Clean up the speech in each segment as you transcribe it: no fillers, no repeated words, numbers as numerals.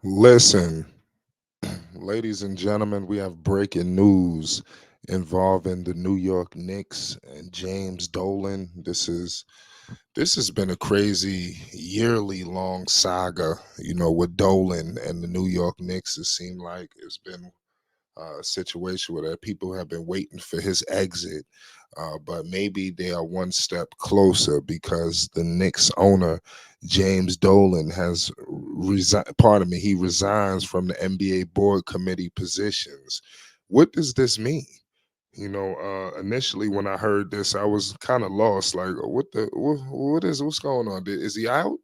Listen, ladies and gentlemen, we have breaking news involving the New York Knicks and James Dolan. This has been a crazy yearly long saga, with Dolan and the New York Knicks. It seemed like it's been a situation where people have been waiting for his exit, but maybe they are one step closer because the Knicks owner James Dolan has resigned. Pardon me, he resigns from the NBA board committee positions. What does this mean? Initially when I heard this, I was kind of lost. Like, what's going on? Is he out?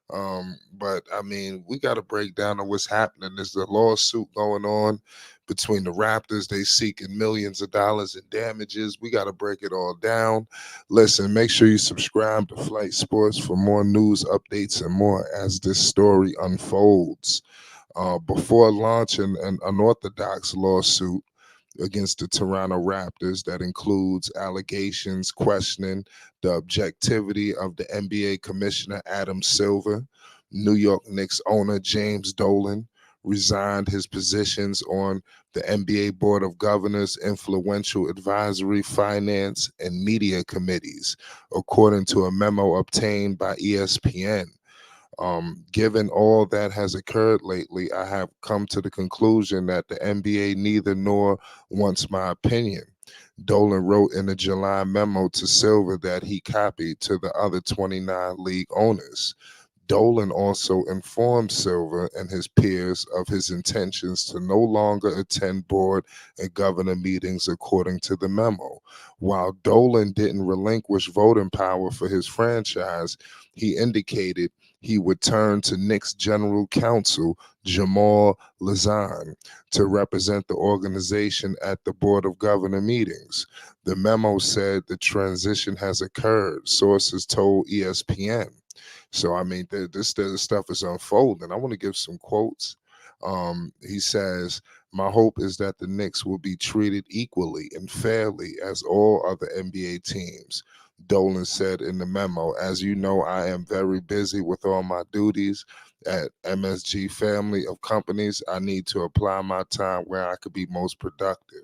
But I mean, we got to break down on what's happening. There's a lawsuit going on between the Raptors. They seeking millions of dollars in damages. We got to break it all down. Listen, make sure you subscribe to Flight Sports for more news updates and more as this story unfolds. Before launching an unorthodox lawsuit against the Toronto Raptors that includes allegations questioning the objectivity of the NBA Commissioner Adam Silver. New York Knicks owner James Dolan resigned his positions on the NBA Board of Governors, influential advisory, finance, and media committees, according to a memo obtained by ESPN. Given all that has occurred lately, I have come to the conclusion that the NBA neither nor wants my opinion. Dolan wrote in a July memo to Silver that he copied to the other 29 league owners. Dolan also informed Silver and his peers of his intentions to no longer attend board and governor meetings according to the memo. While Dolan didn't relinquish voting power for his franchise, he indicated he would turn to Knicks general counsel Jamal Lazan to represent the organization at the Board of Governor meetings. The memo said the transition has occurred, sources told ESPN. So I mean, this stuff is unfolding. I want to give some quotes. He says, "My hope is that the Knicks will be treated equally and fairly as all other NBA teams." Dolan said in the memo, "As you know, I am very busy with all my duties at MSG family of companies. I need to apply my time where I could be most productive."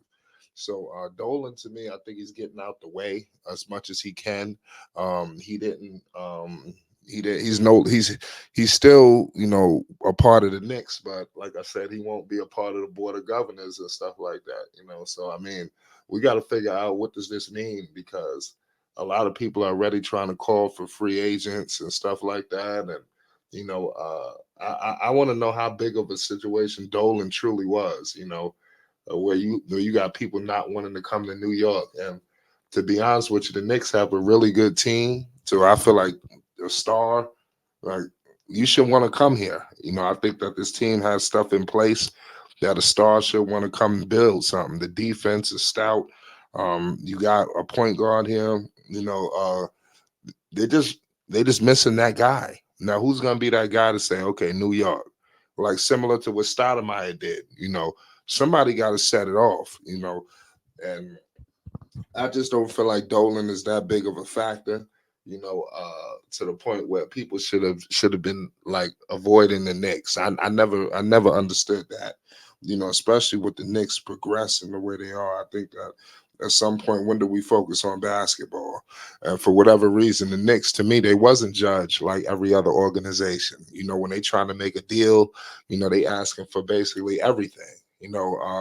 So Dolan, to me, I think he's getting out the way as much as he can. He didn't. He did. He's still a part of the Knicks, but like I said, he won't be a part of the board of governors and stuff like that. So I mean, we got to figure out what does this mean because a lot of people are already trying to call for free agents and stuff like that, and I want to know how big of a situation Dolan truly was. Where you got people not wanting to come to New York. And to be honest with you, the Knicks have a really good team. So I feel like a star, like you should want to come here. I think that this team has stuff in place that a star should want to come and build something. The defense is stout. You got a point guard here. They just they just missing that guy. Now, who's gonna be that guy to say, okay, New York, like similar to what Stoudemire did? Somebody got to set it off. And I just don't feel like Dolan is that big of a factor. To the point where people should have been like avoiding the Knicks. I never understood that. Especially with the Knicks progressing the way they are. I think that at some point, when do we focus on basketball? And for whatever reason, the Knicks, to me, they wasn't judged like every other organization. When they trying to make a deal, they asking for basically everything.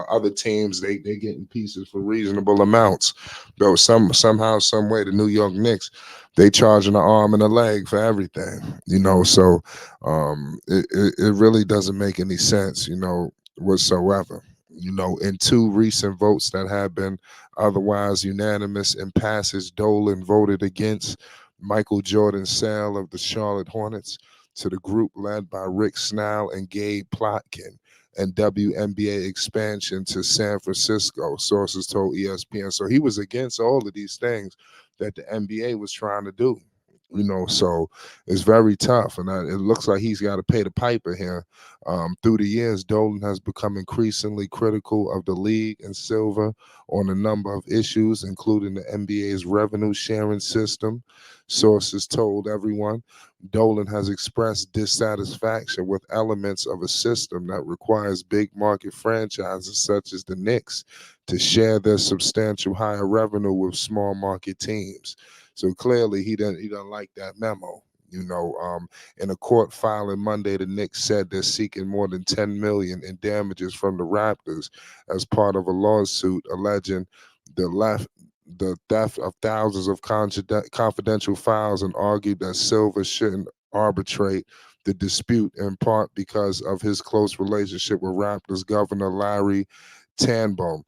Other teams they getting pieces for reasonable amounts. Though somehow, some way, the New York Knicks they charging an arm and a leg for everything. So it really doesn't make any sense. Whatsoever. In two recent votes that have been otherwise unanimous in passage, Dolan voted against Michael Jordan's sale of the Charlotte Hornets to the group led by Rick Snell and Gabe Plotkin and WNBA expansion to San Francisco, sources told ESPN. So he was against all of these things that the NBA was trying to do. So it's very tough, and it looks like he's got to pay the piper here. Through the years, Dolan has become increasingly critical of the league and Silver on a number of issues, including the NBA's revenue sharing system. Sources told everyone Dolan has expressed dissatisfaction with elements of a system that requires big market franchises such as the Knicks to share their substantial higher revenue with small market teams. So clearly he doesn't like that memo. In a court filing Monday, the Knicks said they're seeking more than 10 million in damages from the Raptors as part of a lawsuit alleging the left the theft of thousands of confidential files, and argued that Silver shouldn't arbitrate the dispute in part because of his close relationship with Raptors governor Larry Tanbaum.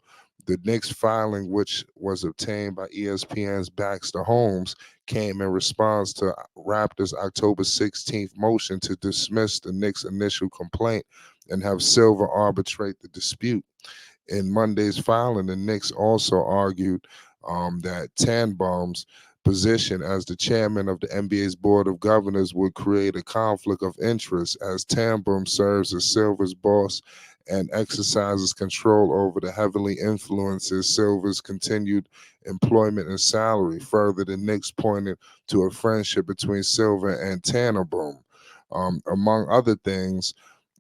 The Knicks filing, which was obtained by ESPN's Baxter Holmes, came in response to Raptors' October 16th motion to dismiss the Knicks' initial complaint and have Silver arbitrate the dispute. In Monday's filing, the Knicks also argued that Tanbaum's position as the chairman of the NBA's Board of Governors would create a conflict of interest, as Tanbaum serves as Silver's boss and exercises control over the heavily influences Silver's continued employment and salary. Further, the Knicks pointed to a friendship between Silver and Tannebaum. Among other things,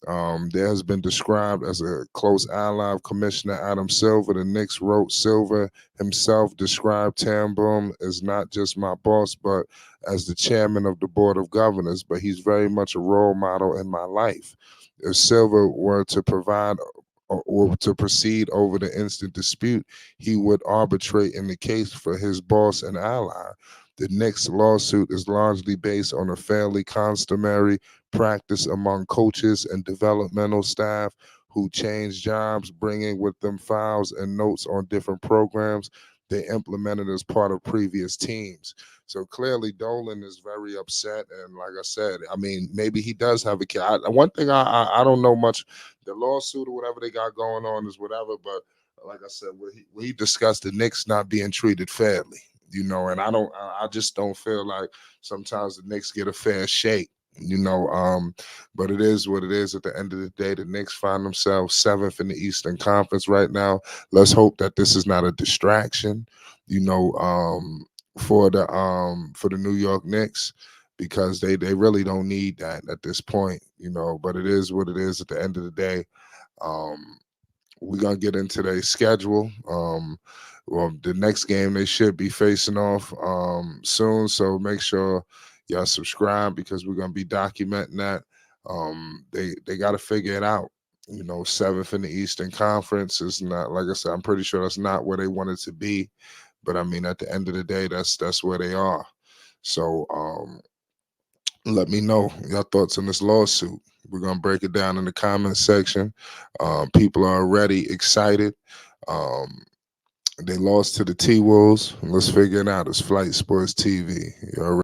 there has been described as a close ally of Commissioner Adam Silver. The Knicks wrote Silver himself described Tanbaum as not just my boss, but as the chairman of the Board of Governors. But he's very much a role model in my life. If Silver were to provide or to proceed over the instant dispute, he would arbitrate in the case for his boss and ally. The Knicks lawsuit is largely based on a fairly customary practice among coaches and developmental staff who change jobs, bringing with them files and notes on different programs they implemented as part of previous teams. So clearly, Dolan is very upset, and like I said, I mean, maybe he does have a kid. One thing I don't know much, the lawsuit or whatever they got going on is whatever, but like I said, we discussed the Knicks not being treated fairly, and I just don't feel like sometimes the Knicks get a fair shake. But it is what it is. At the end of the day, the Knicks find themselves seventh in the Eastern Conference right now. Let's hope that this is not a distraction, you know, for the New York Knicks, because they really don't need that at this point. But it is what it is at the end of the day. Um, we're gonna get into their schedule. Well, the next game they should be facing off soon, so make sure y'all subscribe because we're gonna be documenting that. They got to figure it out. Seventh in the Eastern Conference is not, like I said, I'm pretty sure that's not where they wanted to be, but I mean, at the end of the day, that's where they are. So let me know your thoughts on this lawsuit. We're gonna break it down in the comment section. People are already excited. Um, they lost to the T Wolves. Let's figure it out. It's Flight Sports TV. You already